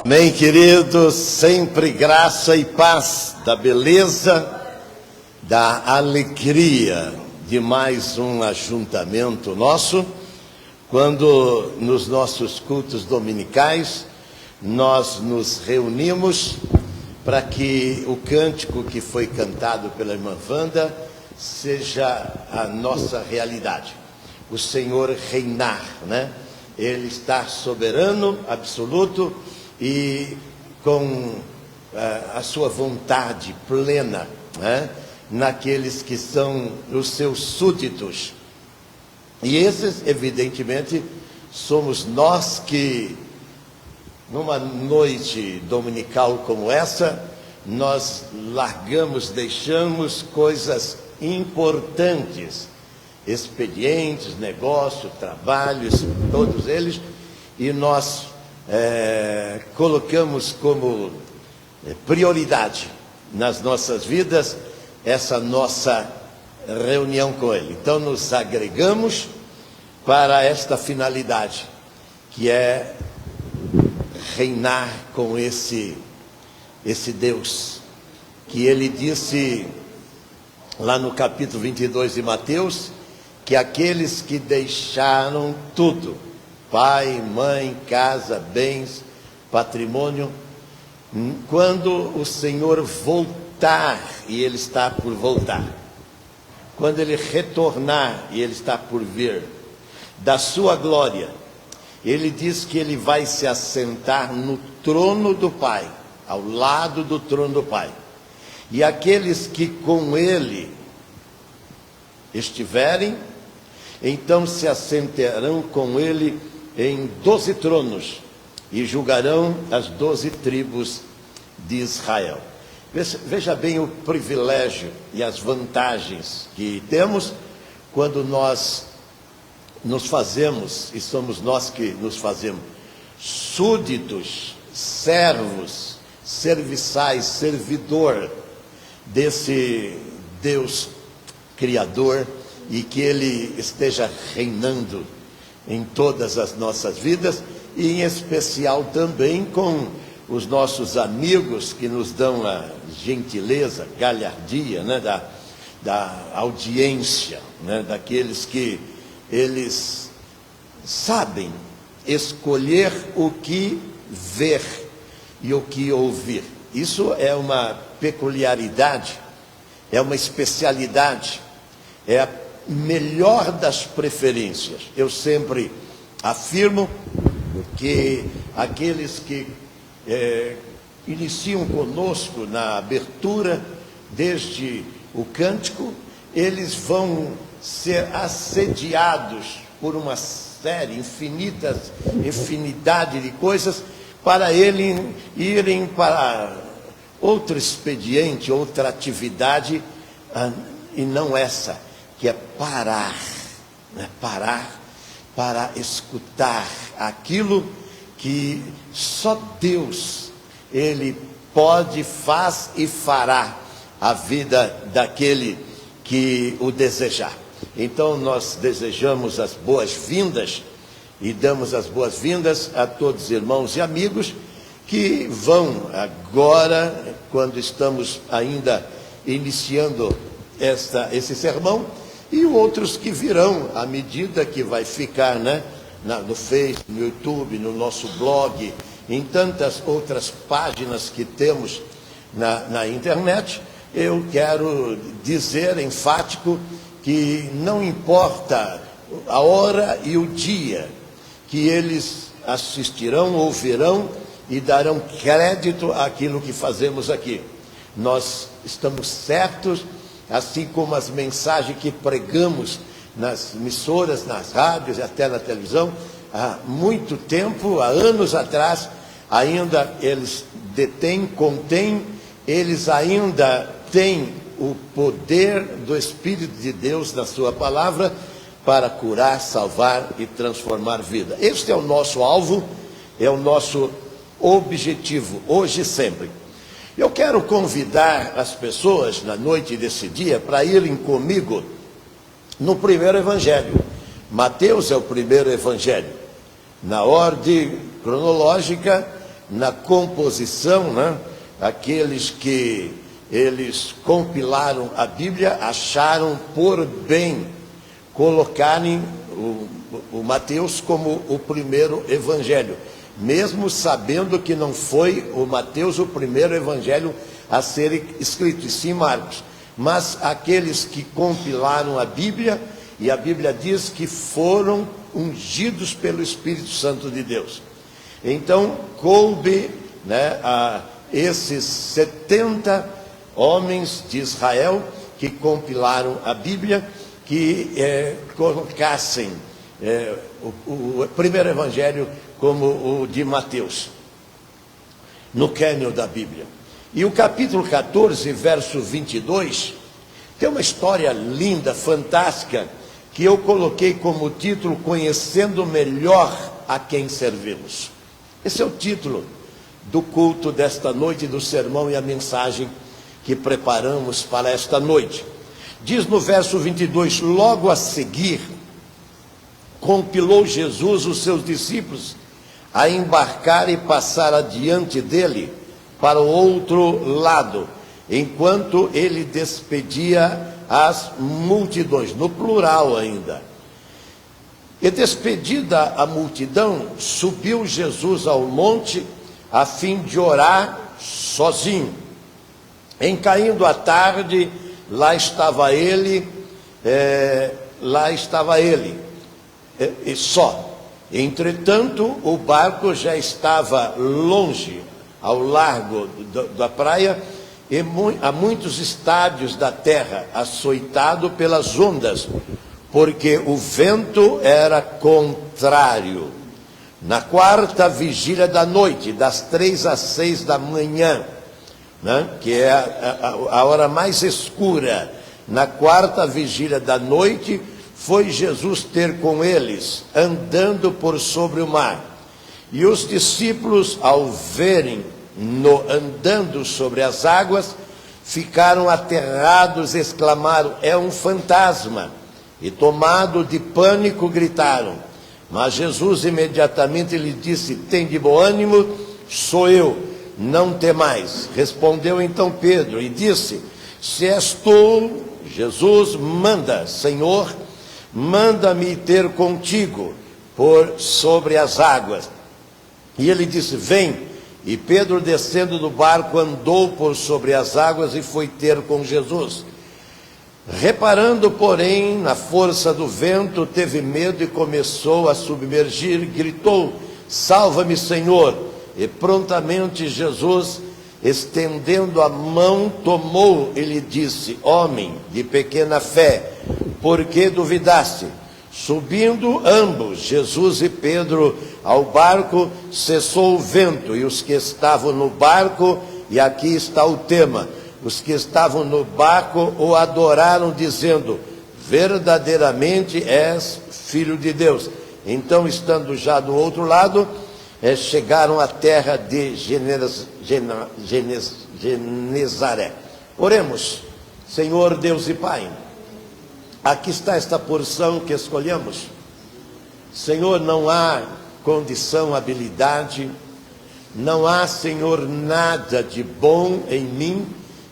Amém, queridos, sempre graça e paz, da beleza, da alegria de mais um ajuntamento nosso, quando nos nossos cultos dominicais nós nos reunimos para que o cântico que foi cantado pela irmã Wanda seja a nossa realidade. O Senhor reinar, né? Ele está soberano, absoluto, e com a sua vontade plena, né, naqueles que são os seus súditos. E esses, evidentemente, somos nós que, numa noite dominical como essa, nós largamos, deixamos coisas importantes, expedientes, negócios, trabalhos, todos eles, e nós colocamos como prioridade nas nossas vidas essa nossa reunião com Ele. Então nos agregamos para esta finalidade, que é reinar com esse Deus, que Ele disse lá no capítulo 22 de Mateus, que aqueles que deixaram tudo, pai, mãe, casa, bens, patrimônio, quando o Senhor voltar, e Ele está por voltar, quando Ele retornar, e Ele está por vir, da sua glória, Ele diz que Ele vai se assentar no trono do Pai, ao lado do trono do Pai, e aqueles que com Ele estiverem, então se assentarão com Ele em 12 tronos e julgarão as 12 tribos de Israel. Veja bem o privilégio e as vantagens que temos quando nós nos fazemos, e somos nós que nos fazemos, súditos, servos, serviçais, servidor desse Deus Criador, e que Ele esteja reinando em todas as nossas vidas, e em especial também com os nossos amigos que nos dão a gentileza, galhardia, né, da audiência, né, daqueles que eles sabem escolher o que ver e o que ouvir. Isso é uma peculiaridade, é uma especialidade, é a melhor das preferências. Eu sempre afirmo que aqueles que iniciam conosco na abertura, desde o cântico, eles vão ser assediados por uma série, infinidade de coisas, para eles irem para outro expediente, outra atividade, e não essa, que é parar, né? Parar para escutar aquilo que só Deus, Ele pode, faz e fará a vida daquele que o desejar. Então nós desejamos as boas-vindas e damos as boas-vindas a todos os irmãos e amigos que vão agora, quando estamos ainda iniciando esse sermão, e outros que virão à medida que vai ficar, né, no Face, no YouTube, no nosso blog, em tantas outras páginas que temos na internet. Eu quero dizer enfático que não importa a hora e o dia que eles assistirão, ouvirão e darão crédito àquilo que fazemos aqui. Nós estamos certos, assim como as mensagens que pregamos nas emissoras, nas rádios e até na televisão, há muito tempo, há anos atrás, ainda eles contêm, eles ainda têm o poder do Espírito de Deus na sua palavra para curar, salvar e transformar vida. Este é o nosso alvo, é o nosso objetivo, hoje e sempre. Eu quero convidar as pessoas na noite desse dia para irem comigo no primeiro evangelho. Mateus é o primeiro evangelho. Na ordem cronológica, na composição, né? Aqueles que eles compilaram a Bíblia acharam por bem colocarem o Mateus como o primeiro evangelho, mesmo sabendo que não foi o Mateus o primeiro evangelho a ser escrito, e sim Marcos. Mas aqueles que compilaram a Bíblia, e a Bíblia diz que foram ungidos pelo Espírito Santo de Deus. Então, coube, né, a esses 70 homens de Israel que compilaram a Bíblia, que colocassem o primeiro evangelho como o de Mateus, no cânon da Bíblia. E o capítulo 14, verso 22, tem uma história linda, fantástica, que eu coloquei como título: Conhecendo Melhor a Quem Servimos. Esse é o título do culto desta noite, do sermão e a mensagem que preparamos para esta noite. Diz no verso 22, logo a seguir, compilou Jesus os seus discípulos a embarcar e passar adiante dele para o outro lado, enquanto ele despedia as multidões, no plural ainda. E despedida a multidão, subiu Jesus ao monte a fim de orar sozinho. Em caindo a tarde, lá estava ele e só. Entretanto, o barco já estava longe, ao largo da praia, e a muitos estádios da terra, açoitado pelas ondas, porque o vento era contrário. Na quarta vigília da noite, das 3 às 6 da manhã, né, que é a hora mais escura, na quarta vigília da noite, foi Jesus ter com eles, andando por sobre o mar. E os discípulos, ao verem-no andando sobre as águas, ficaram aterrados, exclamaram: é um fantasma! E tomado de pânico, gritaram. Mas Jesus imediatamente lhe disse: tem de bom ânimo, sou eu, não temais. Respondeu então Pedro e disse: se és tu, Jesus, manda, Senhor, manda-me ter contigo por sobre as águas. E ele disse: vem. E Pedro, descendo do barco, andou por sobre as águas e foi ter com Jesus. Reparando, porém, na força do vento, teve medo e começou a submergir, gritou: salva-me, Senhor! E prontamente Jesus, estendendo a mão, tomou e lhe disse: homem de pequena fé, por que duvidaste? Subindo ambos, Jesus e Pedro, ao barco, cessou o vento, e os que estavam no barco, e aqui está o tema, os que estavam no barco o adoraram, dizendo: verdadeiramente és Filho de Deus. Então, estando já do outro lado, chegaram à terra de Genezaré. Oremos. Senhor Deus e Pai, aqui está esta porção que escolhemos. Senhor, não há condição, habilidade, não há, Senhor, nada de bom em mim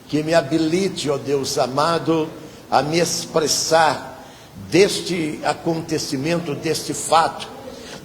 que me habilite, ó Deus amado, a me expressar deste acontecimento, deste fato,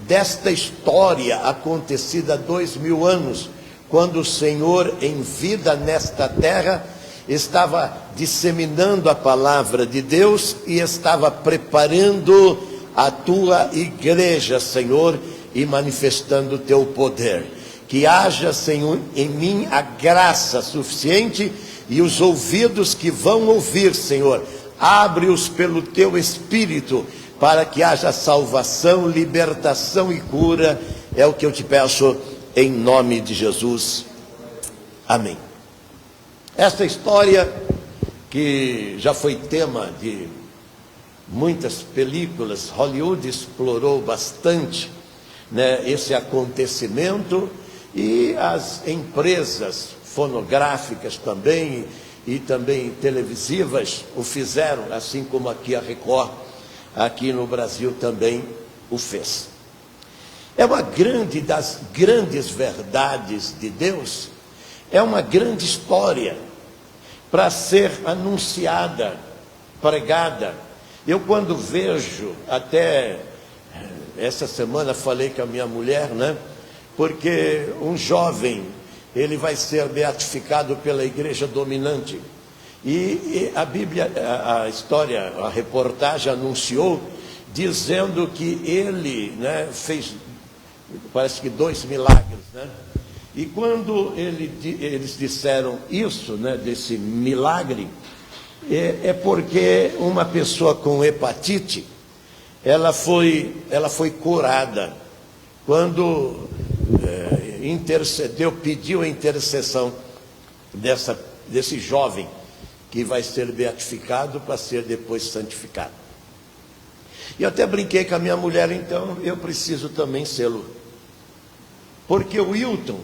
desta história acontecida há 2000 anos, quando o Senhor, em vida nesta terra, estava disseminando a palavra de Deus e estava preparando a tua igreja, Senhor, e manifestando o teu poder. Que haja, Senhor, em mim a graça suficiente e os ouvidos que vão ouvir, Senhor, abre-os pelo teu Espírito, para que haja salvação, libertação e cura. É o que eu te peço em nome de Jesus. Amém. Esta história, que já foi tema de muitas películas, Hollywood explorou bastante, né, esse acontecimento, e as empresas fonográficas também, e também televisivas, o fizeram, assim como aqui a Record, aqui no Brasil também o fez. É uma das grandes verdades de Deus, é uma grande história para ser anunciada, pregada. Eu quando vejo, até essa semana falei com a minha mulher, né? Porque um jovem, ele vai ser beatificado pela igreja dominante. E a Bíblia, a história, a reportagem anunciou, dizendo que ele, né, fez, parece que 2 milagres, né? E quando eles disseram isso, né, desse milagre, é porque uma pessoa com hepatite, ela foi curada quando intercedeu, pediu a intercessão desse jovem que vai ser beatificado para ser depois santificado. E eu até brinquei com a minha mulher, então eu preciso também sê-lo. Porque o Wilton,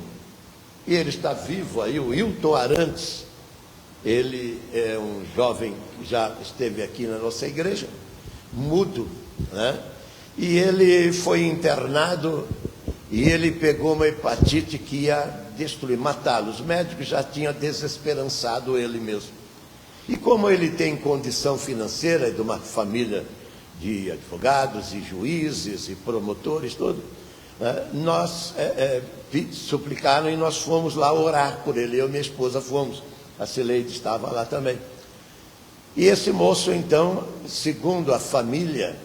e ele está vivo aí, o Wilton Arantes, ele é um jovem que já esteve aqui na nossa igreja, mudo, né? E ele foi internado e ele pegou uma hepatite que ia destruir, matá-lo. Os médicos já tinham desesperançado ele mesmo. E como ele tem condição financeira de uma família de advogados e juízes e promotores, tudo, nós suplicaram e nós fomos lá orar por ele. Eu e minha esposa fomos, a Cileide estava lá também. E esse moço, então, segundo a família,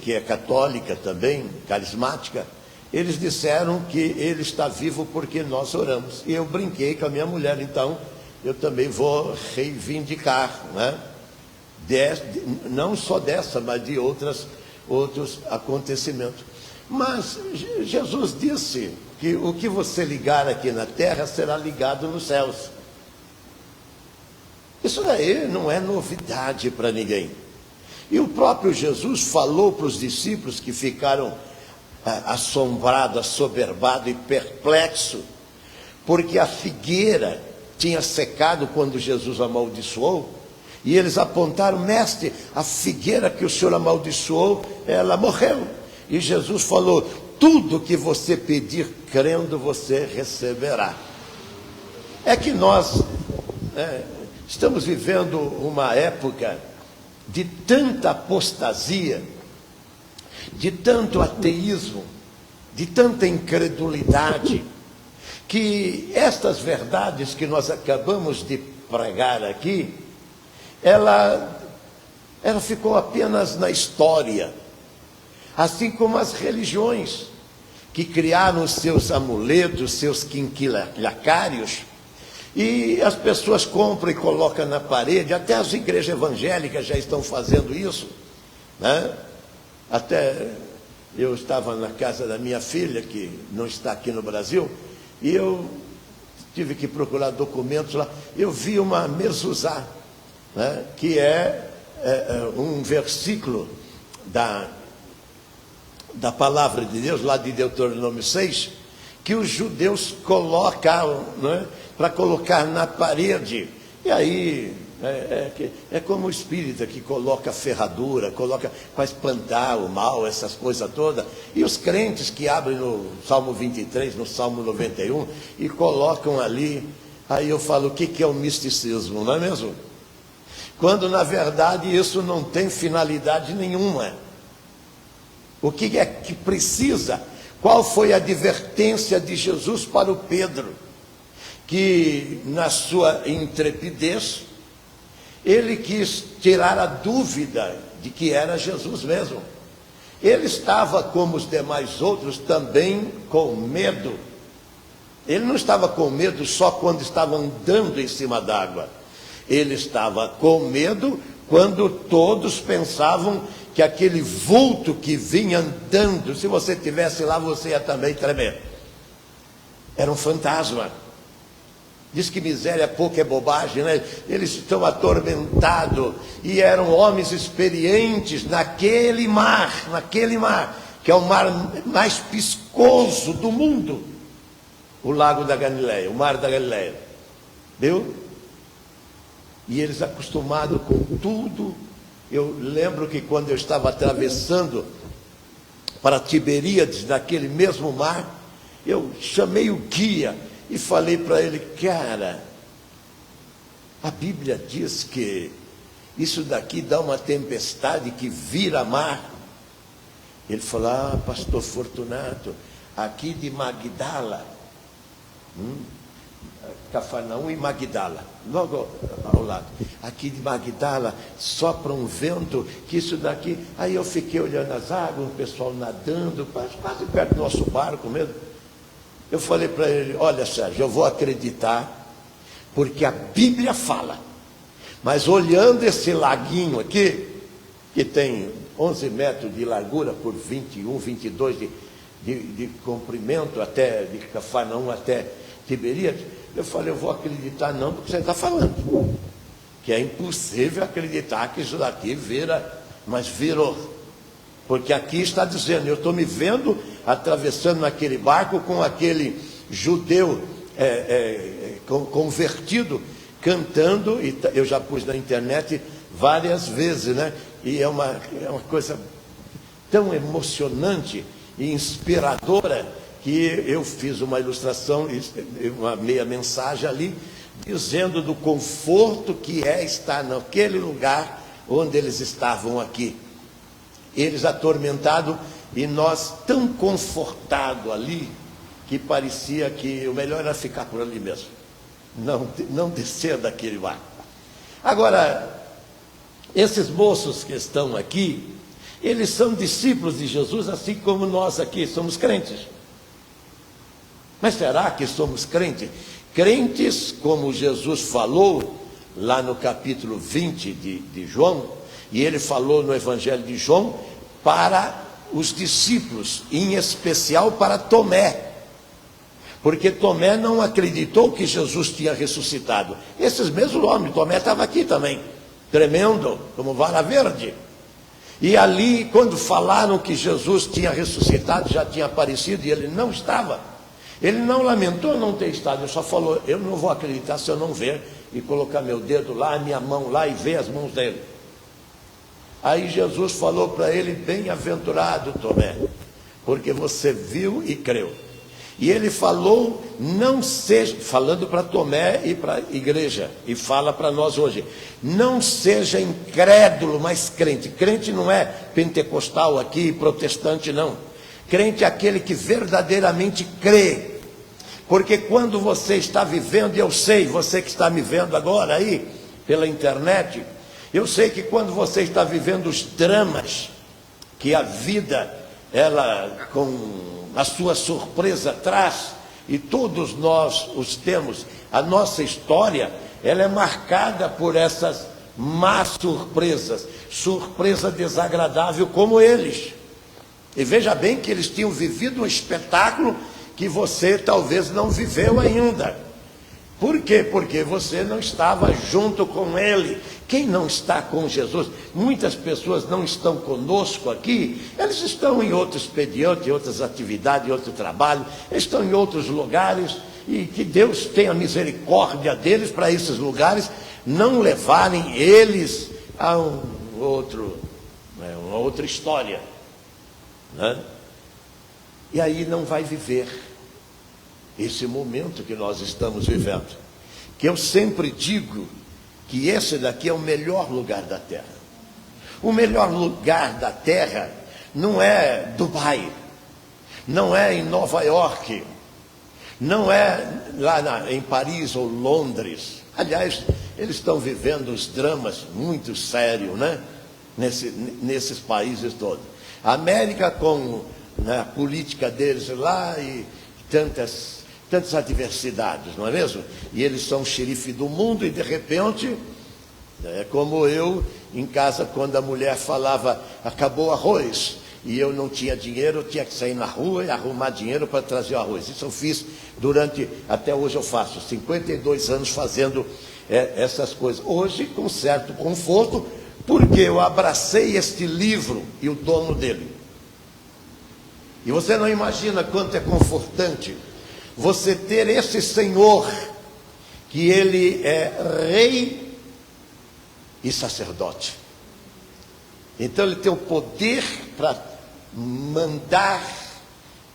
que é católica também, carismática, eles disseram que ele está vivo porque nós oramos. E eu brinquei com a minha mulher, então eu também vou reivindicar, né? Não só dessa, mas de outros acontecimentos. Mas Jesus disse que o que você ligar aqui na terra será ligado nos céus. Isso daí não é novidade para ninguém. E o próprio Jesus falou para os discípulos que ficaram assombrados, assoberbados e perplexos, porque a figueira tinha secado quando Jesus amaldiçoou, e eles apontaram: mestre, a figueira que o Senhor amaldiçoou, ela morreu. E Jesus falou: tudo que você pedir crendo, você receberá. É que nós estamos vivendo uma época de tanta apostasia, de tanto ateísmo, de tanta incredulidade, que estas verdades que nós acabamos de pregar aqui, ela ficou apenas na história, assim como as religiões que criaram os seus amuletos, seus quinquilhacários, e as pessoas compram e colocam na parede. Até as igrejas evangélicas já estão fazendo isso, né? Até eu estava na casa da minha filha, que não está aqui no Brasil, e eu tive que procurar documentos lá. Eu vi uma mezuzá, né, que é um versículo da palavra de Deus, lá de Deuteronômio 6, que os judeus colocavam, né, para colocar na parede. E aí é como o espírita que coloca ferradura, coloca para espantar o mal, essas coisas todas. E os crentes que abrem no Salmo 23, no Salmo 91 e colocam ali. Aí eu falo: o que é o misticismo, não é mesmo? Quando na verdade isso não tem finalidade nenhuma. O que é que precisa? Qual foi a advertência de Jesus para o Pedro? Que na sua intrepidez, ele quis tirar a dúvida de que era Jesus mesmo. Ele estava, como os demais outros, também com medo. Ele não estava com medo só quando estava andando em cima d'água. Ele estava com medo quando todos pensavam que aquele vulto que vinha andando, se você estivesse lá, você ia também tremer. Era um fantasma. Diz que miséria pouco é bobagem, né? Eles estão atormentados, e eram homens experientes naquele mar, que é o mar mais piscoso do mundo, o lago da Galileia, o mar da Galileia, viu? E eles acostumados com tudo. Eu lembro que quando eu estava atravessando para Tiberíades, naquele mesmo mar, eu chamei o guia e falei para ele: cara, a Bíblia diz que isso daqui dá uma tempestade que vira mar. Ele falou: ah, pastor Fortunato, aqui de Magdala, Cafarnaum e Magdala, logo ao lado, aqui de Magdala, sopra um vento, que isso daqui... Aí eu fiquei olhando as águas, o pessoal nadando, quase perto do nosso barco mesmo. Eu falei para ele: olha, Sérgio, eu vou acreditar, porque a Bíblia fala, mas olhando esse laguinho aqui, que tem 11 metros de largura por 21, 22 de comprimento, até de Cafarnaum até Tiberíades, eu falei: eu vou acreditar não, porque você está falando, que é impossível acreditar que isso daqui vira, mas virou, porque aqui está dizendo, eu estou me vendo atravessando naquele barco com aquele judeu convertido, cantando, e eu já pus na internet várias vezes, né? E é uma coisa tão emocionante e inspiradora, que eu fiz uma ilustração, uma meia mensagem ali, dizendo do conforto que é estar naquele lugar onde eles estavam aqui. Eles atormentados e nós tão confortados ali, que parecia que o melhor era ficar por ali mesmo, não descer daquele barco. Agora, esses moços que estão aqui, eles são discípulos de Jesus, assim como nós aqui somos crentes. Mas será que somos crentes? Crentes, como Jesus falou lá no capítulo 20 de João, e ele falou no Evangelho de João para os discípulos, em especial para Tomé, porque Tomé não acreditou que Jesus tinha ressuscitado. Esses mesmos homens, Tomé estava aqui também, tremendo, como vara verde. E ali, quando falaram que Jesus tinha ressuscitado, já tinha aparecido, e ele não estava, ele não lamentou não ter estado, ele só falou: eu não vou acreditar se eu não ver, e colocar meu dedo lá, minha mão lá, e ver as mãos dele. Aí Jesus falou para ele: bem-aventurado Tomé, porque você viu e creu. E ele falou: não seja, falando para Tomé e para a igreja, e fala para nós hoje, não seja incrédulo, mas crente. Crente não é pentecostal aqui, protestante não. Crente é aquele que verdadeiramente crê. Porque quando você está vivendo, eu sei, você que está me vendo agora aí, pela internet, eu sei que quando você está vivendo os dramas que a vida, ela com a sua surpresa traz, e todos nós os temos, a nossa história, ela é marcada por essas más surpresas, surpresa desagradável como eles. E veja bem que eles tinham vivido um espetáculo que você talvez não viveu ainda. Por quê? Porque você não estava junto com ele. Quem não está com Jesus? Muitas pessoas não estão conosco aqui, eles estão em outro expediente, em outras atividades, em outro trabalho, eles estão em outros lugares, e que Deus tenha misericórdia deles para esses lugares não levarem eles a uma outra história, né? E aí não vai viver esse momento que nós estamos vivendo, que eu sempre digo que esse daqui é o melhor lugar da terra. O melhor lugar da terra não é Dubai, não é em Nova York, não é lá em Paris ou Londres. Aliás, eles estão vivendo os dramas muito sérios, né? Nesses países todos. A América com a política deles lá e tantas adversidades, não é mesmo? E eles são o xerife do mundo, e de repente, é como eu em casa, quando a mulher falava: acabou o arroz, e eu não tinha dinheiro, eu tinha que sair na rua e arrumar dinheiro para trazer o arroz. Isso eu fiz até hoje eu faço 52 anos fazendo essas coisas. Hoje com certo conforto, porque eu abracei este livro e o dono dele. E você não imagina quanto é confortante você ter esse Senhor, que ele é rei e sacerdote. Então ele tem o poder para mandar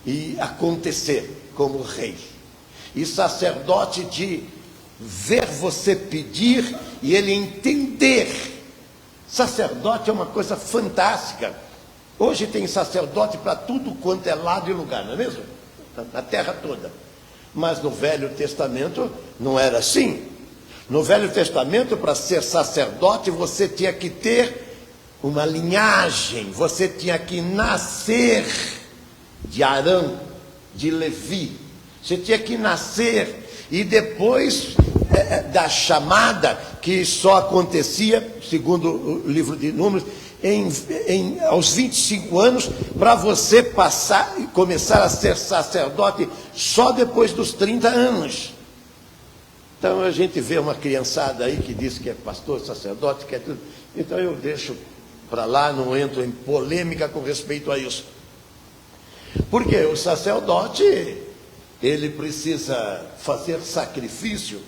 e acontecer como rei. E sacerdote de ver você pedir e ele entender. Sacerdote é uma coisa fantástica. Hoje tem sacerdote para tudo quanto é lado e lugar, não é mesmo? Na terra toda. Mas no Velho Testamento não era assim. No Velho Testamento, para ser sacerdote, você tinha que ter uma linhagem, você tinha que nascer de Arão, de Levi. Você tinha que nascer e depois da chamada, que só acontecia, segundo o livro de Números, aos 25 anos, para você passar e começar a ser sacerdote só depois dos 30 anos. Então a gente vê uma criançada aí que diz que é pastor, sacerdote, que é tudo. Então eu deixo para lá, não entro em polêmica com respeito a isso. Porque o sacerdote, ele precisa fazer sacrifício.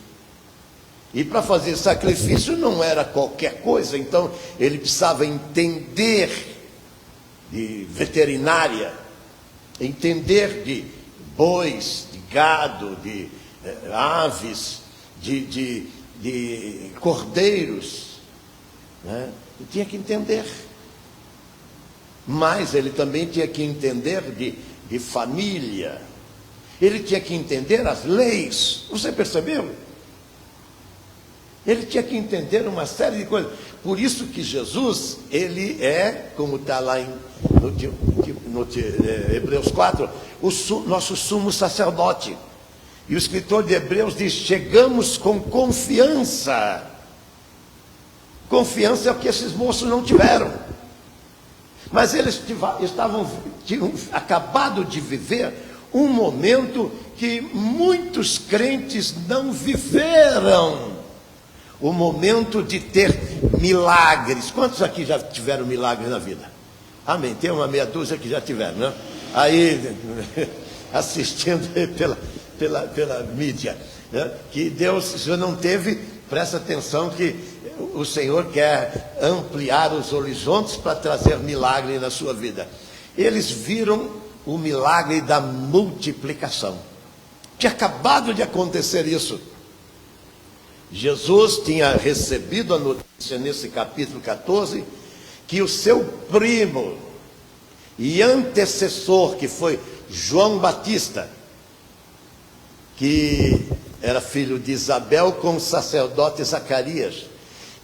E para fazer sacrifício não era qualquer coisa, então ele precisava entender de veterinária, entender de bois, de gado, de aves, de cordeiros, né? Ele tinha que entender. Mas ele também tinha que entender de família, ele tinha que entender as leis. Você percebeu? Ele tinha que entender uma série de coisas. Por isso que Jesus, ele é, como está lá no Hebreus 4, nosso sumo sacerdote. E o escritor de Hebreus diz: chegamos com confiança. Confiança é o que esses moços não tiveram. Mas eles tinham acabado de viver um momento que muitos crentes não viveram. O momento de ter milagres. Quantos aqui já tiveram milagres na vida? Amém. Tem uma meia dúzia que já tiveram, né? Aí, assistindo pela mídia, né? Que Deus já não teve. Presta atenção que o Senhor quer ampliar os horizontes para trazer milagre na sua vida. Eles viram o milagre da multiplicação. Tinha acabado de acontecer isso. Jesus tinha recebido a notícia nesse capítulo 14, que o seu primo e antecessor, que foi João Batista, que era filho de Isabel, com o sacerdote Zacarias,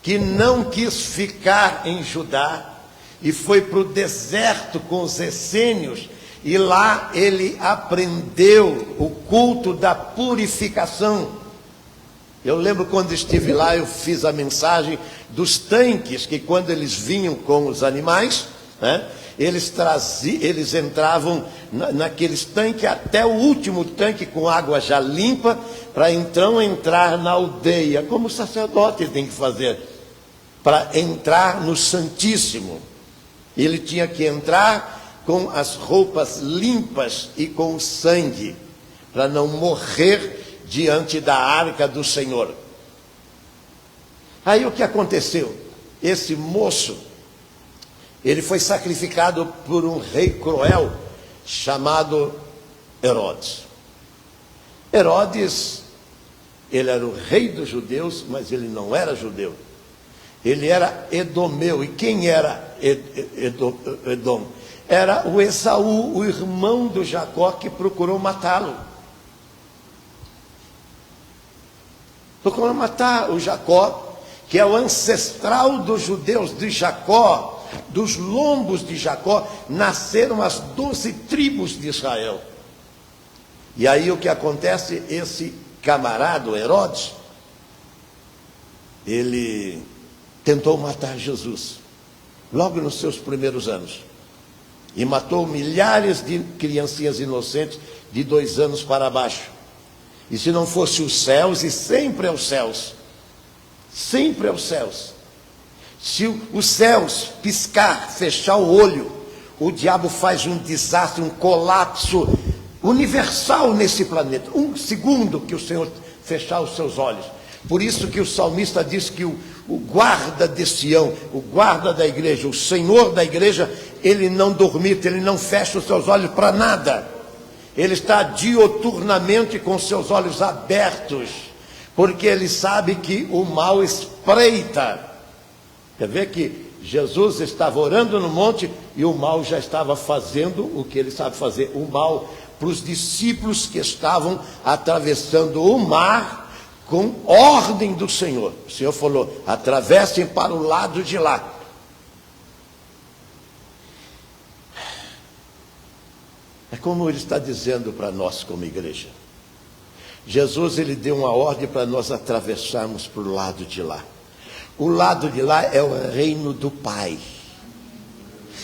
que não quis ficar em Judá e foi para o deserto com os essênios, e lá ele aprendeu o culto da purificação. Eu lembro quando estive lá, eu fiz a mensagem dos tanques, que quando eles vinham com os animais, né, eles entravam naqueles tanques até o último tanque com água já limpa, para então entrar na aldeia, como o sacerdote tem que fazer, para entrar no Santíssimo. Ele tinha que entrar com as roupas limpas e com o sangue, para não morrer diante da arca do Senhor. Aí o que aconteceu? Esse moço, ele foi sacrificado por um rei cruel chamado Herodes. Herodes, ele era o rei dos judeus, mas ele não era judeu. Ele era edomeu. E quem era Edom? Era o Esaú, o irmão do Jacó, que procurou matá-lo. Procurou matar o Jacó, que é o ancestral dos judeus de Jacó. Dos lombos de Jacó nasceram as 12 tribos de Israel. E aí o que acontece? Esse camarada, Herodes, ele tentou matar Jesus, logo nos seus primeiros anos, e matou milhares de criancinhas inocentes de 2 anos para baixo. E se não fosse os céus, e sempre é os céus, sempre é os céus, se os céus piscar, fechar o olho, o diabo faz um desastre, um colapso universal nesse planeta. 1 segundo que o Senhor fechar os seus olhos. Por isso que o salmista diz que o guarda de Sião, o guarda da igreja, o Senhor da igreja, ele não dormita, ele não fecha os seus olhos para nada. Ele está dioturnamente com seus olhos abertos, porque ele sabe que o mal espreita. Quer ver que Jesus estava orando no monte e o mal já estava fazendo o que ele sabe fazer, o mal para os discípulos que estavam atravessando o mar com ordem do Senhor. O Senhor falou: atravessem para o lado de lá. É como ele está dizendo para nós como igreja. Jesus, ele deu uma ordem para nós atravessarmos para o lado de lá. O lado de lá é o reino do Pai.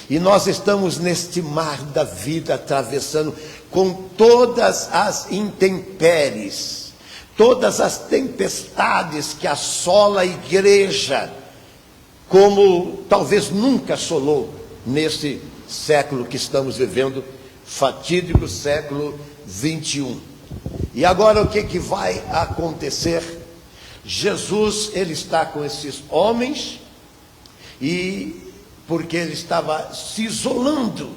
E nós estamos neste mar da vida, atravessando com todas as intempéries, todas as tempestades que assolam a igreja, como talvez nunca assolou nesse século que estamos vivendo, fatídico século 21. E agora o que vai acontecer? Jesus, ele está com esses homens, e porque ele estava se isolando,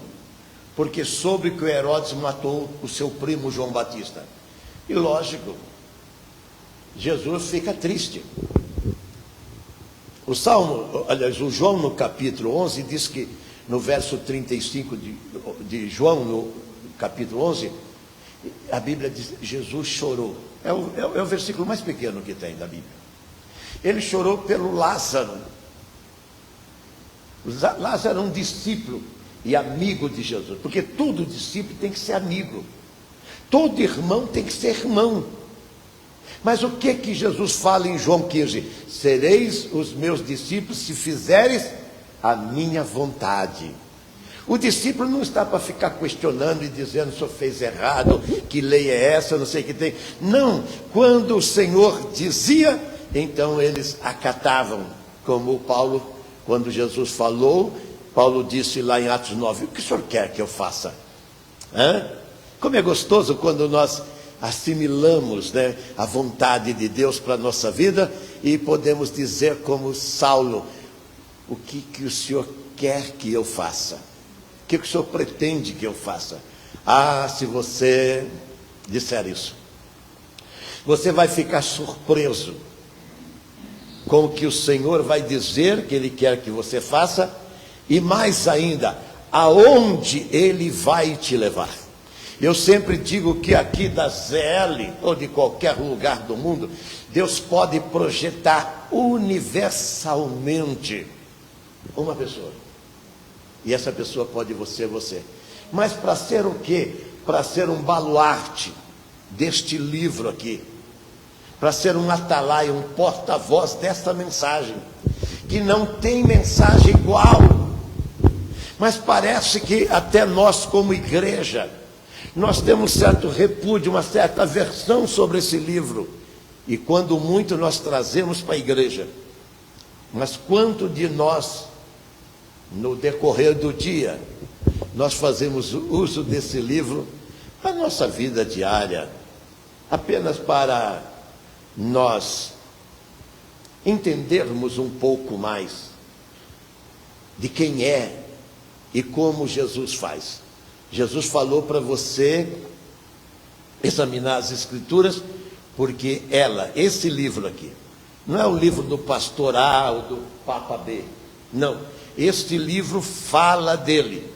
porque soube que o Herodes matou o seu primo João Batista. E lógico, Jesus fica triste. O João no capítulo 11 diz que, no verso 35 de João, no capítulo 11, a Bíblia diz: Jesus chorou. É o versículo mais pequeno que tem da Bíblia. Ele chorou pelo Lázaro. Lázaro era um discípulo e amigo de Jesus, porque todo discípulo tem que ser amigo, todo irmão tem que ser irmão. Mas o que Jesus fala em João 15? Sereis os meus discípulos se fizeres a minha vontade. O discípulo não está para ficar questionando e dizendo: o senhor fez errado, que lei é essa, não sei o que tem. Não, quando o Senhor dizia, então eles acatavam, como Paulo, quando Jesus falou, Paulo disse lá em Atos 9: o que o senhor quer que eu faça? Como é gostoso quando nós assimilamos, a vontade de Deus para a nossa vida, e podemos dizer como Saulo: o que o senhor quer que eu faça? O que o senhor pretende que eu faça? Se você disser isso, você vai ficar surpreso com o que o Senhor vai dizer que Ele quer que você faça, e mais ainda, aonde Ele vai te levar. Eu sempre digo que aqui da ZL, ou de qualquer lugar do mundo, Deus pode projetar universalmente uma pessoa. E essa pessoa pode ser você. Mas para ser o quê? Para ser um baluarte deste livro aqui. Para ser um atalaia, um porta-voz desta mensagem. Que não tem mensagem igual. Mas parece que até nós como igreja, nós temos certo repúdio, uma certa aversão sobre esse livro. E quando muito nós trazemos para a igreja. Mas quanto de nós, no decorrer do dia, nós fazemos uso desse livro para a nossa vida diária, apenas para nós entendermos um pouco mais de quem é e como Jesus faz. Jesus falou para você examinar as Escrituras, porque esse livro aqui, não é o livro do pastor A ou do Papa B, não. Este livro fala dele.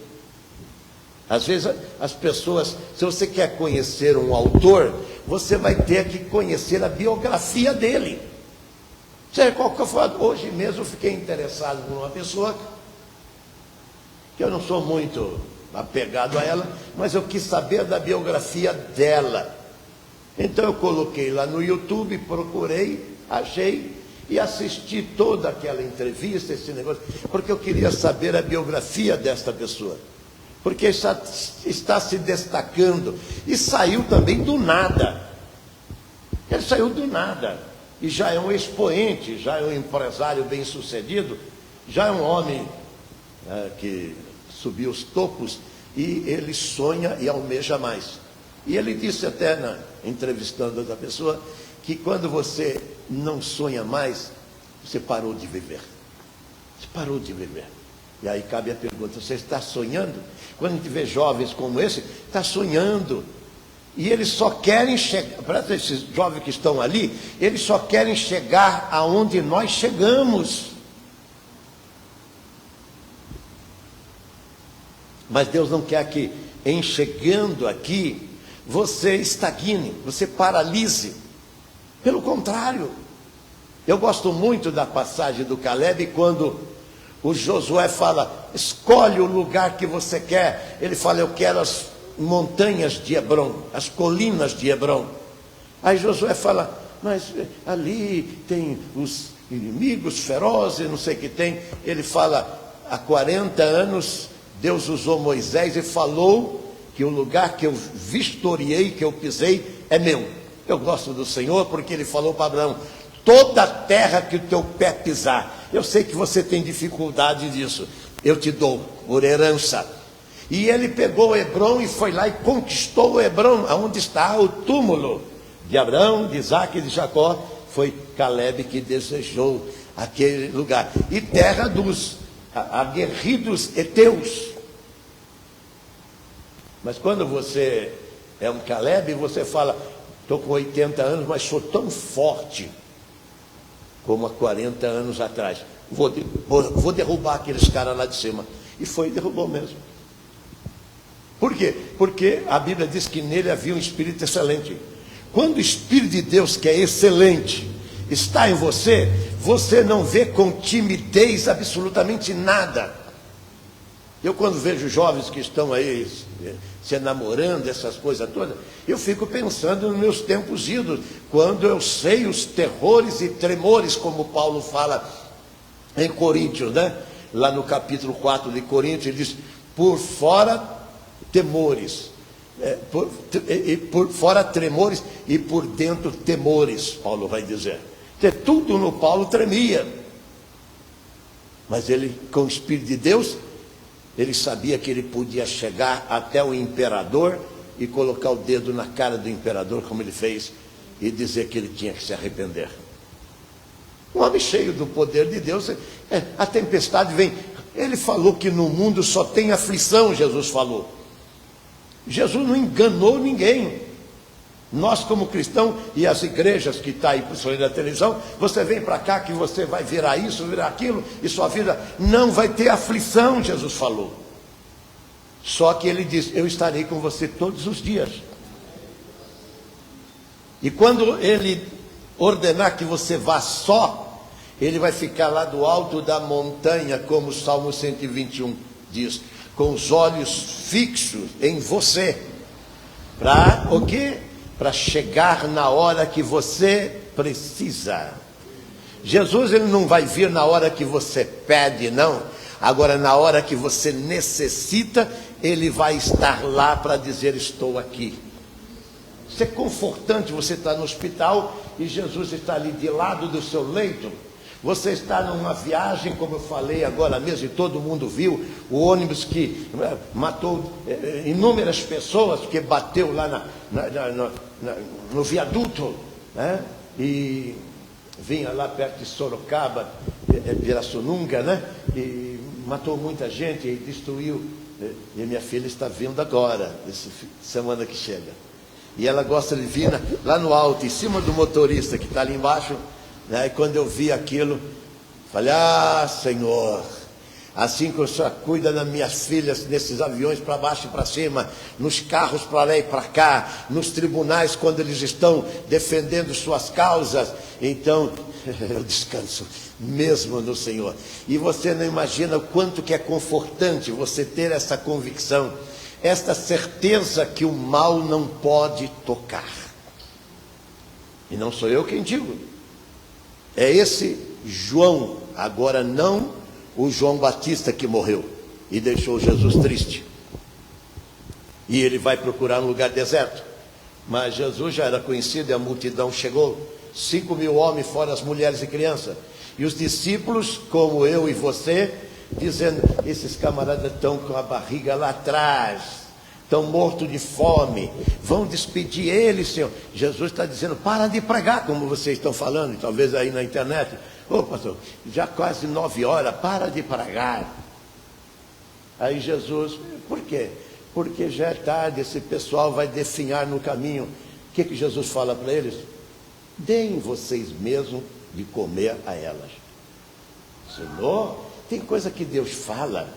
Às vezes as pessoas, se você quer conhecer um autor, você vai ter que conhecer a biografia dele. Seja qual que for, hoje mesmo eu fiquei interessado por uma pessoa que eu não sou muito apegado a ela, mas eu quis saber da biografia dela. Então eu coloquei lá no YouTube, procurei, achei e assisti toda aquela entrevista, esse negócio, porque eu queria saber a biografia desta pessoa, porque está se destacando, e saiu também do nada. Ele saiu do nada, e já é um expoente, já é um empresário bem sucedido, já é um homem que subiu os topos, e ele sonha e almeja mais. E ele disse até, entrevistando a pessoa, que quando você não sonha mais, você parou de viver. Você parou de viver. E aí cabe a pergunta, você está sonhando? Quando a gente vê jovens como esse, está sonhando. E eles só querem chegar, para esses jovens que estão ali, eles só querem chegar aonde nós chegamos. Mas Deus não quer que, em chegando aqui, você estagne, você paralise. Pelo contrário, eu gosto muito da passagem do Caleb, quando o Josué fala, escolhe o lugar que você quer. Ele fala, eu quero as montanhas de Hebrom, as colinas de Hebrom. Aí Josué fala, mas ali tem os inimigos ferozes, não sei o que tem. Ele fala, há 40 anos Deus usou Moisés e falou que o lugar que eu vistoriei, que eu pisei, é meu. Eu gosto do Senhor porque ele falou para Abraão, toda a terra que o teu pé pisar, eu sei que você tem dificuldade disso, eu te dou por herança. E ele pegou Hebrom e foi lá e conquistou Hebrom, onde está o túmulo de Abraão, de Isaac e de Jacó. Foi Caleb que desejou aquele lugar. E terra dos aguerridos heteus. Mas quando você é um Caleb, você fala, estou com 80 anos, mas sou tão forte como há 40 anos atrás. Vou derrubar aqueles caras lá de cima. E foi e derrubou mesmo. Por quê? Porque a Bíblia diz que nele havia um espírito excelente. Quando o Espírito de Deus, que é excelente, está em você, você não vê com timidez absolutamente nada. Eu quando vejo jovens que estão aí se namorando, essas coisas todas, eu fico pensando nos meus tempos idos, quando eu sei os terrores e tremores, como Paulo fala em Coríntios, né? Lá no capítulo 4 de Coríntios, ele diz, por fora temores, por fora tremores e por dentro temores, Paulo vai dizer. Tudo no Paulo tremia, mas ele, com o Espírito de Deus, ele sabia que ele podia chegar até o imperador e colocar o dedo na cara do imperador, como ele fez, e dizer que ele tinha que se arrepender. Um homem cheio do poder de Deus, a tempestade vem. Ele falou que no mundo só tem aflição, Jesus falou. Jesus não enganou ninguém. Nós como cristãos e as igrejas que estão aí por na televisão, você vem para cá que você vai virar isso, virar aquilo, e sua vida não vai ter aflição, Jesus falou. Só que ele diz, eu estarei com você todos os dias. E quando ele ordenar que você vá só, ele vai ficar lá do alto da montanha, como o Salmo 121 diz, com os olhos fixos em você. Para o quê? Para chegar na hora que você precisa. Jesus, ele não vai vir na hora que você pede, não. Agora, na hora que você necessita, ele vai estar lá para dizer, estou aqui. Isso é confortante, você está no hospital e Jesus está ali de lado do seu leito. Você está numa viagem, como eu falei agora mesmo, e todo mundo viu, o ônibus que matou inúmeras pessoas, porque bateu lá no viaduto, né? E vinha lá perto de Sorocaba, Pirassununga, né? E matou muita gente e destruiu. E minha filha está vindo agora, semana que chega. E ela gosta de vir lá no alto, em cima do motorista que está ali embaixo. E quando eu vi aquilo, falei, Senhor, assim que o Senhor cuida das minhas filhas, nesses aviões para baixo e para cima, nos carros para lá e para cá, nos tribunais quando eles estão defendendo suas causas, então eu descanso mesmo no Senhor. E você não imagina o quanto que é confortante você ter essa convicção, esta certeza que o mal não pode tocar. E não sou eu quem digo. É esse João, agora não o João Batista que morreu e deixou Jesus triste. E ele vai procurar um lugar deserto. Mas Jesus já era conhecido e a multidão chegou. 5.000 homens, fora as mulheres e crianças. E os discípulos, como eu e você, dizendo, esses camaradas estão com a barriga lá atrás. estão mortos de fome, vão despedir eles, Senhor. Jesus está dizendo, para de pregar, como vocês estão falando, talvez aí na internet. Ô pastor, já quase 9 horas, para de pregar. Aí Jesus, por quê? Porque já é tarde, esse pessoal vai definhar no caminho. O que Jesus fala para eles? Deem vocês mesmos de comer a elas. Senhor, tem coisa que Deus fala,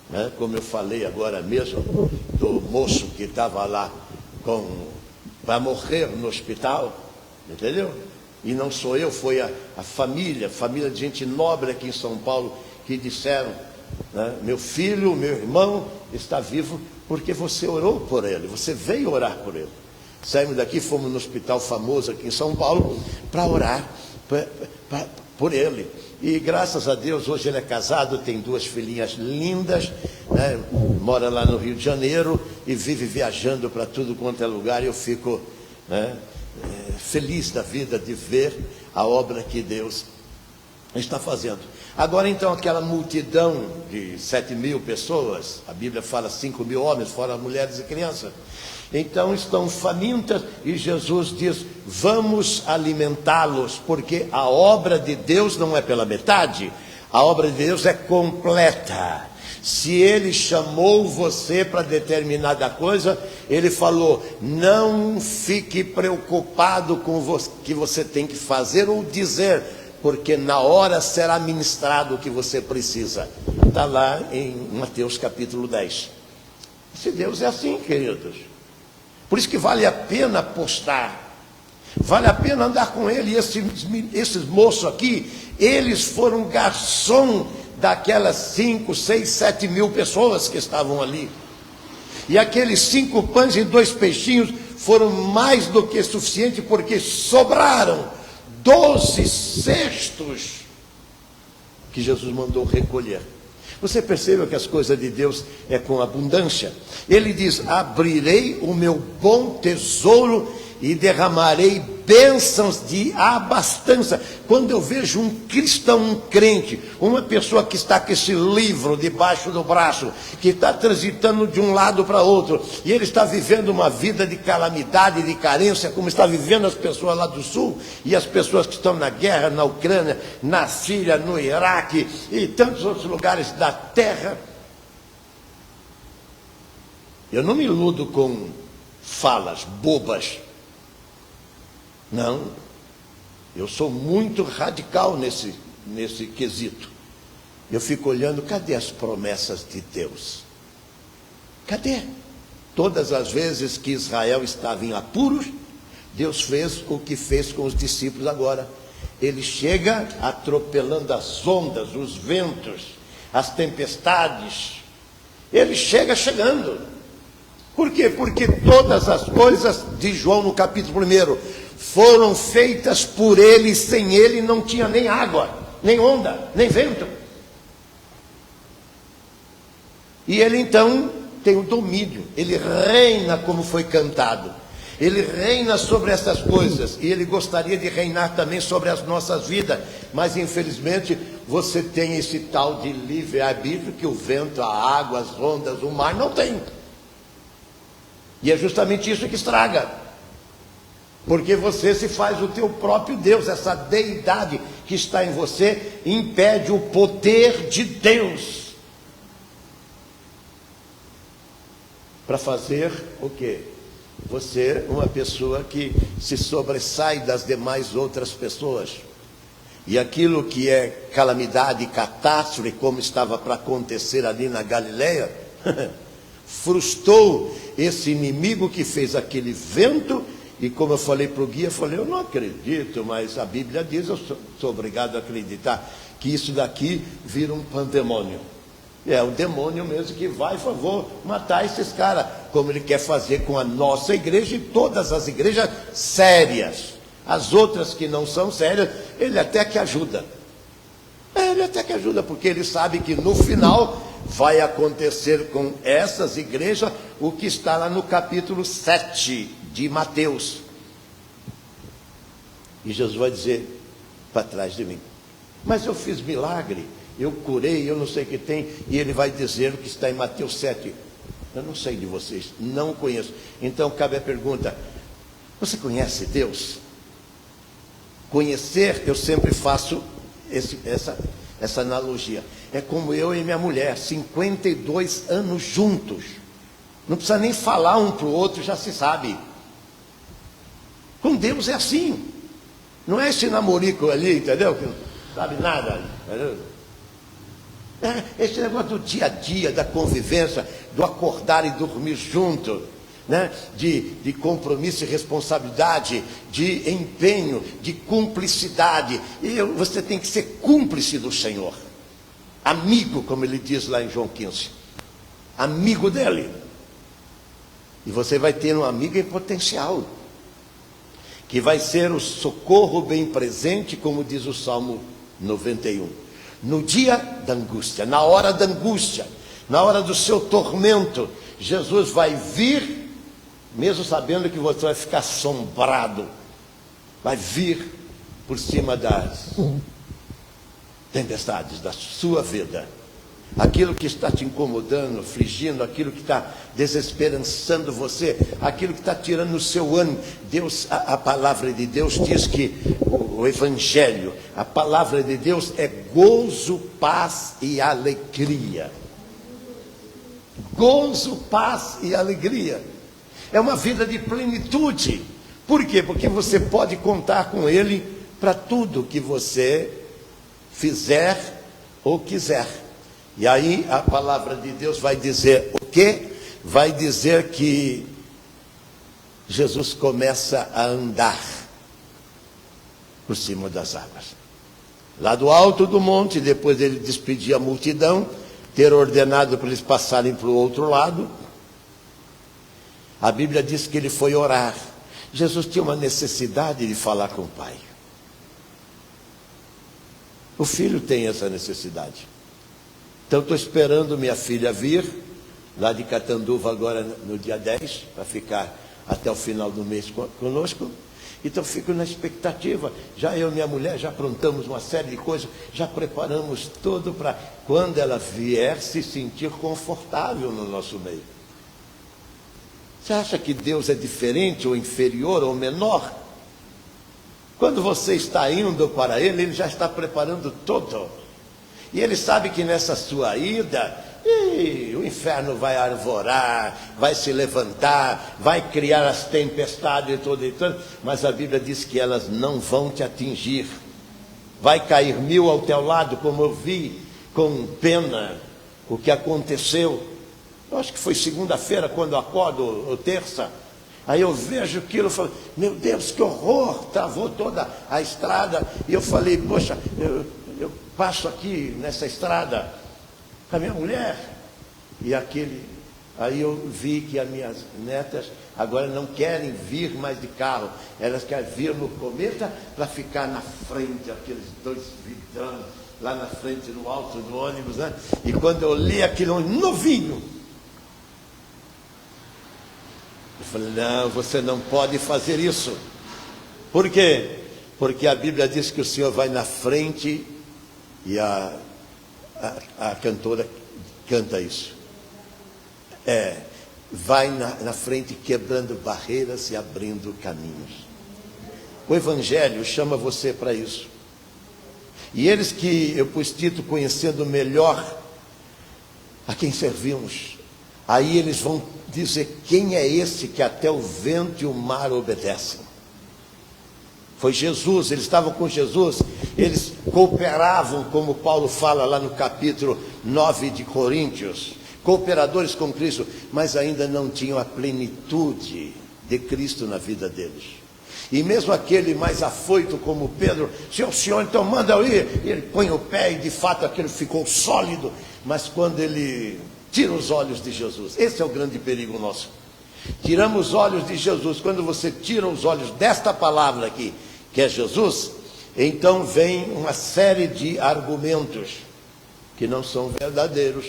né? Como eu falei agora mesmo, do moço que estava lá para morrer no hospital, entendeu? E não sou eu, foi a família de gente nobre aqui em São Paulo, que disseram, né? Meu filho, meu irmão está vivo porque você orou por ele, você veio orar por ele. Saímos daqui, fomos no hospital famoso aqui em São Paulo para orar por ele. E graças a Deus, hoje ele é casado, tem 2 filhinhas lindas, né? Mora lá no Rio de Janeiro e vive viajando para tudo quanto é lugar. E eu fico, né, feliz da vida de ver a obra que Deus está fazendo. Agora então, aquela multidão de 7.000 pessoas, a Bíblia fala 5.000 homens, fora mulheres e crianças, então estão famintas, e Jesus diz, vamos alimentá-los, porque a obra de Deus não é pela metade, a obra de Deus é completa. Se Ele chamou você para determinada coisa, Ele falou, não fique preocupado com o que você tem que fazer ou dizer, porque na hora será ministrado o que você precisa. Está lá em Mateus capítulo 10. Esse Deus é assim, queridos. Por isso que vale a pena apostar, vale a pena andar com ele. E esses moços aqui, eles foram garçom daquelas 5, 6, 7 mil pessoas que estavam ali. E aqueles 5 pães e 2 peixinhos foram mais do que suficiente, porque sobraram 12 cestos que Jesus mandou recolher. Você percebe que as coisas de Deus é com abundância? Ele diz, abrirei o meu bom tesouro e derramarei bênçãos de abastança. Quando eu vejo um cristão, um crente, uma pessoa que está com esse livro debaixo do braço, que está transitando de um lado para outro, e ele está vivendo uma vida de calamidade, de carência, como está vivendo as pessoas lá do sul, e as pessoas que estão na guerra, na Ucrânia, na Síria, no Iraque, e tantos outros lugares da terra. Eu não me iludo com falas bobas. Não, eu sou muito radical nesse quesito. Eu fico olhando, cadê as promessas de Deus? Cadê? Todas as vezes que Israel estava em apuros, Deus fez o que fez com os discípulos agora. Ele chega atropelando as ondas, os ventos, as tempestades. Ele chegando. Por quê? Porque todas as coisas, de João no capítulo 1, foram feitas por ele, sem ele não tinha nem água, nem onda, nem vento. E ele então tem o domínio, ele reina, como foi cantado. Ele reina sobre essas coisas, e ele gostaria de reinar também sobre as nossas vidas, mas infelizmente você tem esse tal de livre-arbítrio que o vento, a água, as ondas, o mar não tem. E é justamente isso que estraga. Porque você se faz o teu próprio Deus, essa deidade que está em você impede o poder de Deus para fazer o quê? Você, uma pessoa que se sobressai das demais outras pessoas. E aquilo que é calamidade, catástrofe, como estava para acontecer ali na Galileia, frustrou esse inimigo que fez aquele vento. E como eu falei para o guia, eu não acredito, mas a Bíblia diz, eu sou obrigado a acreditar, que isso daqui vira um pandemônio. É o demônio mesmo que vai, por favor, matar esses caras, como ele quer fazer com a nossa igreja e todas as igrejas sérias. As outras que não são sérias, ele até que ajuda. Ele até que ajuda, porque ele sabe que no final vai acontecer com essas igrejas o que está lá no capítulo 7 de Mateus. E Jesus vai dizer, para trás de mim, mas eu fiz milagre, eu curei, eu não sei o que tem. E ele vai dizer o que está em Mateus 7, Eu não sei de vocês, não conheço. Então cabe a pergunta: você conhece Deus? Conhecer, eu sempre faço essa analogia. É como eu e minha mulher, 52 anos juntos. Não precisa nem falar um para o outro, já se sabe. Com Deus é assim. Não é esse namorico ali, entendeu? Que não sabe nada. Entendeu? É esse negócio do dia a dia, da convivência, do acordar e dormir junto, né? De compromisso e responsabilidade, de empenho, de cumplicidade. E você tem que ser cúmplice do Senhor. Amigo, como ele diz lá em João 15. Amigo dele. E você vai ter um amigo em potencial, que vai ser o socorro bem presente, como diz o Salmo 91. No dia da angústia, na hora da angústia, na hora do seu tormento, Jesus vai vir, mesmo sabendo que você vai ficar assombrado, vai vir por cima das tempestades da sua vida. Aquilo que está te incomodando, afligindo, aquilo que está desesperançando você, aquilo que está tirando o seu ânimo. Deus, a palavra de Deus diz que o Evangelho, a palavra de Deus é gozo, paz e alegria. Gozo, paz e alegria. É uma vida de plenitude. Por quê? Porque você pode contar com Ele para tudo que você fizer ou quiser. E aí a palavra de Deus vai dizer o quê? Vai dizer que Jesus começa a andar por cima das águas. Lá do alto do monte, depois dele despedir a multidão, ter ordenado para eles passarem para o outro lado, a Bíblia diz que ele foi orar. Jesus tinha uma necessidade de falar com o Pai. O filho tem essa necessidade. Então estou esperando minha filha vir, lá de Catanduva agora no dia 10, para ficar até o final do mês conosco. Então fico na expectativa. Já eu e minha mulher já aprontamos uma série de coisas, já preparamos tudo para quando ela vier se sentir confortável no nosso meio. Você acha que Deus é diferente ou inferior ou menor? Quando você está indo para Ele, Ele já está preparando tudo. E Ele sabe que nessa sua ida, o inferno vai arvorar, vai se levantar, vai criar as tempestades e tudo, mas a Bíblia diz que elas não vão te atingir. Vai cair 1000 ao teu lado, como eu vi com pena o que aconteceu. Eu acho que foi segunda-feira, quando eu acordo, ou terça. Aí eu vejo aquilo e falo, meu Deus, que horror, travou toda a estrada. E eu falei, poxa, eu passo aqui nessa estrada com a minha mulher. E aí eu vi que as minhas netas agora não querem vir mais de carro. Elas querem vir no cometa para ficar na frente, aqueles 2 vidrão, lá na frente, no alto do ônibus, né? E quando eu li aquilo novinho, eu falei, não, você não pode fazer isso. Por quê? Porque a Bíblia diz que o Senhor vai na frente e a cantora canta isso. Vai na frente quebrando barreiras e abrindo caminhos. O Evangelho chama você para isso. E eles que eu pus título conhecendo melhor a quem servimos, aí eles vão dizer, quem é esse que até o vento e o mar obedecem? Foi Jesus, eles estavam com Jesus, eles cooperavam, como Paulo fala lá no capítulo 9 de Coríntios, cooperadores com Cristo, mas ainda não tinham a plenitude de Cristo na vida deles. E mesmo aquele mais afoito como Pedro, Senhor, então manda eu ir, ele põe o pé e de fato aquele ficou sólido, mas quando ele tira os olhos de Jesus, esse é o grande perigo nosso. Tiramos os olhos de Jesus. Quando você tira os olhos desta palavra aqui, que é Jesus, então vem uma série de argumentos que não são verdadeiros,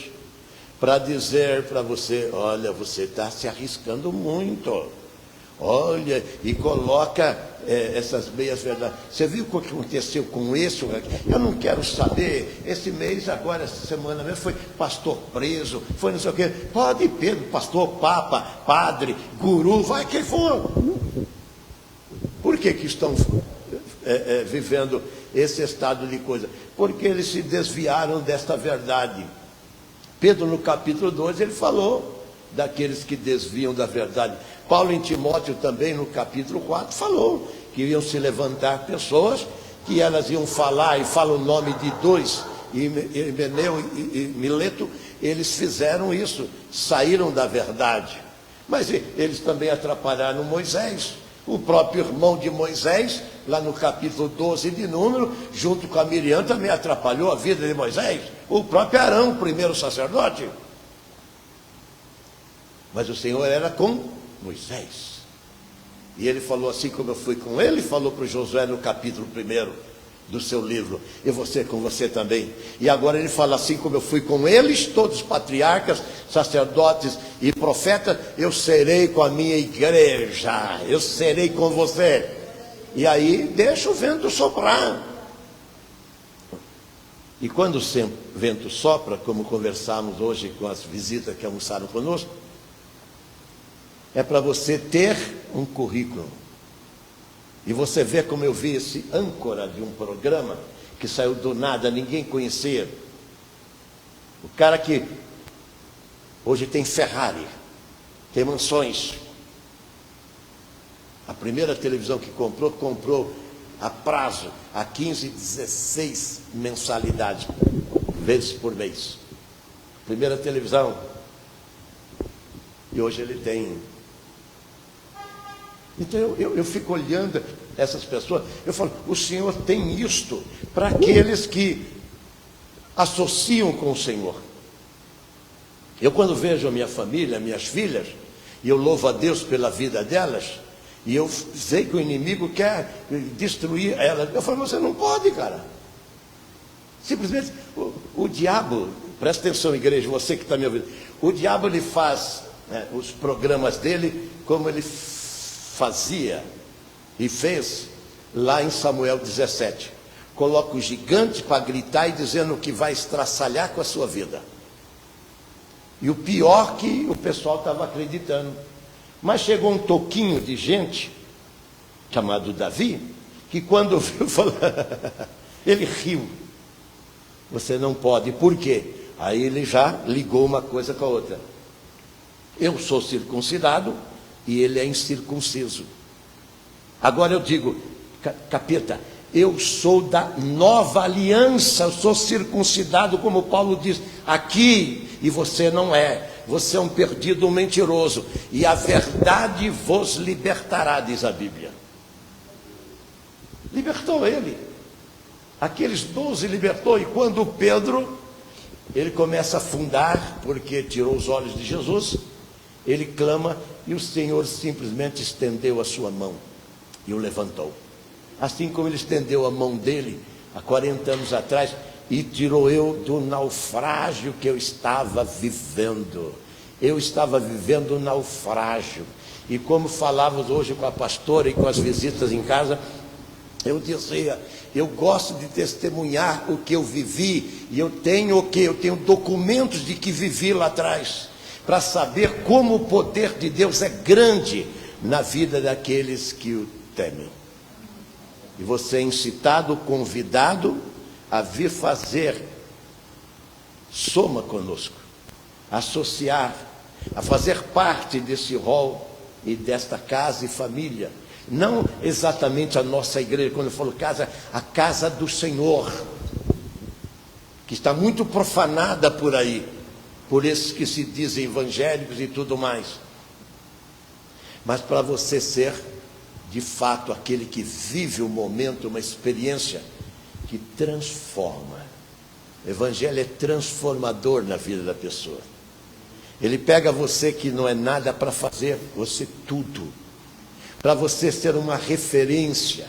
para dizer para você, olha, você está se arriscando muito, olha, e coloca essas meias verdades. Você viu o que aconteceu com esse? Eu não quero saber. Esse mês, agora, essa semana mesmo, foi pastor preso, foi não sei o quê. Pode ir, Pedro, pastor, papa, padre, guru, vai quem for. Por que estão vivendo esse estado de coisa? Porque eles se desviaram desta verdade. Pedro, no capítulo 2, ele falou daqueles que desviam da verdade. Paulo, em Timóteo, também, no capítulo 4, falou que iam se levantar pessoas, que elas iam falar, e fala o nome de dois, Himeneu e Mileto. Eles fizeram isso, saíram da verdade. Mas eles também atrapalharam Moisés. O próprio irmão de Moisés, lá no capítulo 12 de Número, junto com a Miriam, também atrapalhou a vida de Moisés. O próprio Arão, o primeiro sacerdote. Mas o Senhor era com Moisés. E ele falou assim como eu fui com ele, falou para o Josué no capítulo 1 do seu livro, e você com você também. E agora ele fala assim como eu fui com eles, todos os patriarcas, sacerdotes e profetas, eu serei com a minha igreja, eu serei com você. E aí deixa o vento soprar. E quando o vento sopra, como conversamos hoje com as visitas que almoçaram conosco, é para você ter um currículo. E você vê como eu vi esse âncora de um programa que saiu do nada, ninguém conhecia. O cara que hoje tem Ferrari, tem mansões. A primeira televisão que comprou a prazo, a 15, 16 mensalidades, vezes por mês. Primeira televisão. E hoje ele tem. Então eu fico olhando essas pessoas, eu falo, o Senhor tem isto para aqueles que associam com o Senhor. Eu quando vejo a minha família, minhas filhas, e eu louvo a Deus pela vida delas, e eu sei que o inimigo quer destruir elas, eu falo, você não pode, cara. Simplesmente, o diabo, presta atenção, igreja, você que está me ouvindo, o diabo ele faz os programas dele como ele fazia e fez lá em Samuel 17. Coloca o gigante para gritar e dizendo que vai estraçalhar com a sua vida. E o pior que o pessoal estava acreditando. Mas chegou um toquinho de gente, chamado Davi, que quando viu, falou, ele riu. Você não pode, por quê? Aí ele já ligou uma coisa com a outra. Eu sou circuncidado e ele é incircunciso. Agora eu digo, capeta, eu sou da nova aliança, eu sou circuncidado, como Paulo diz, aqui, e você não é. Você é um perdido, um mentiroso, e a verdade vos libertará, diz a Bíblia. Libertou ele. Aqueles 12 libertou, e quando Pedro, ele começa a afundar, porque tirou os olhos de Jesus, ele clama, e o Senhor simplesmente estendeu a sua mão, e o levantou. Assim como ele estendeu a mão dele, há 40 anos atrás, e tirou eu do naufrágio que eu estava vivendo. Eu estava vivendo um naufrágio. E como falávamos hoje com a pastora e com as visitas em casa, eu dizia, eu gosto de testemunhar o que eu vivi, e eu tenho o quê? Eu tenho documentos de que vivi lá atrás, para saber como o poder de Deus é grande na vida daqueles que o temem. E você é incitado, convidado a vir fazer soma conosco, associar, a fazer parte desse rol e desta casa e família. Não exatamente a nossa igreja, quando eu falo casa, a casa do Senhor, que está muito profanada por aí, por esses que se dizem evangélicos e tudo mais. Mas para você ser, de fato, aquele que vive o momento, uma experiência que transforma. O Evangelho é transformador na vida da pessoa. Ele pega você que não é nada para fazer, você tudo. Para você ser uma referência.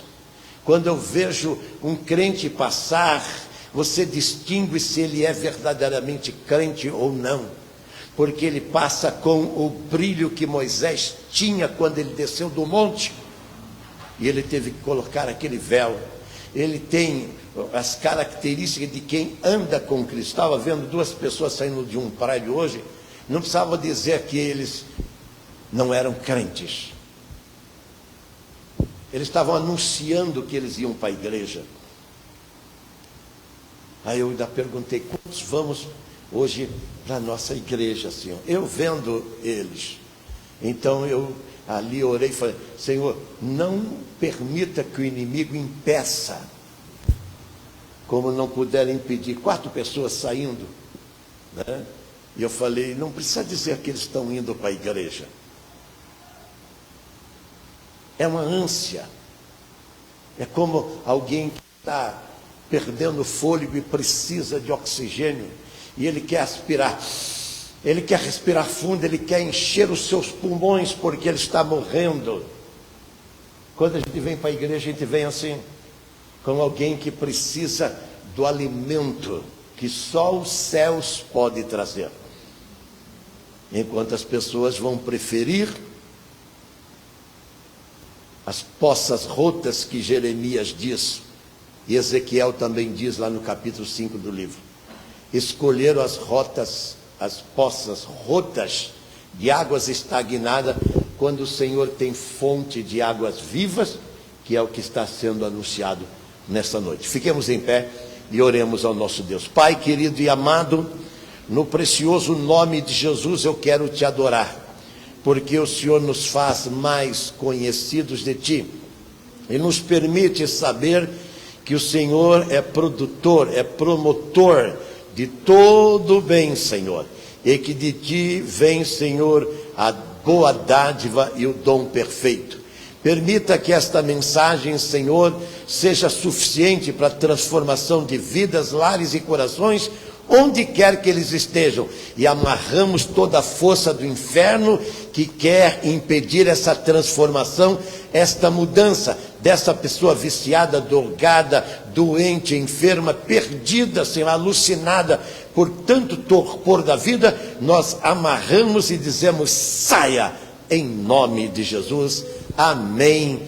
Quando eu vejo um crente passar, você distingue se ele é verdadeiramente crente ou não. Porque ele passa com o brilho que Moisés tinha quando ele desceu do monte. e ele teve que colocar aquele véu. Ele tem as características de quem anda com Cristo. Estava vendo duas pessoas saindo de um prédio hoje, não precisava dizer que eles não eram crentes. Eles estavam anunciando que eles iam para a igreja. Aí eu ainda perguntei, quantos vamos hoje para a nossa igreja, Senhor? Eu vendo eles. Então eu ali orei e falei, Senhor, não permita que o inimigo impeça, como não puderam impedir 4 pessoas saindo, né? E eu falei, não precisa dizer que eles estão indo para a igreja. É uma ânsia. É como alguém que está perdendo fôlego e precisa de oxigênio, e ele quer aspirar, ele quer respirar fundo, ele quer encher os seus pulmões, porque ele está morrendo. Quando a gente vem para a igreja, a gente vem assim, como alguém que precisa do alimento que só os céus podem trazer. Enquanto as pessoas vão preferir as poças rotas que Jeremias diz, e Ezequiel também diz lá no capítulo 5 do livro. Escolheram as poças rotas de águas estagnadas, quando o Senhor tem fonte de águas vivas, que é o que está sendo anunciado nessa noite. Fiquemos em pé e oremos ao nosso Deus. Pai querido e amado, no precioso nome de Jesus eu quero te adorar, porque o Senhor nos faz mais conhecidos de ti e nos permite saber que o Senhor é produtor, é promotor de todo o bem, Senhor, e que de ti vem, Senhor, a boa dádiva e o dom perfeito. Permita que esta mensagem, Senhor, seja suficiente para a transformação de vidas, lares e corações, onde quer que eles estejam, e amarramos toda a força do inferno que quer impedir essa transformação, esta mudança dessa pessoa viciada, drogada, doente, enferma, perdida, Senhor, alucinada por tanto torpor da vida. Nós amarramos e dizemos, saia em nome de Jesus, amém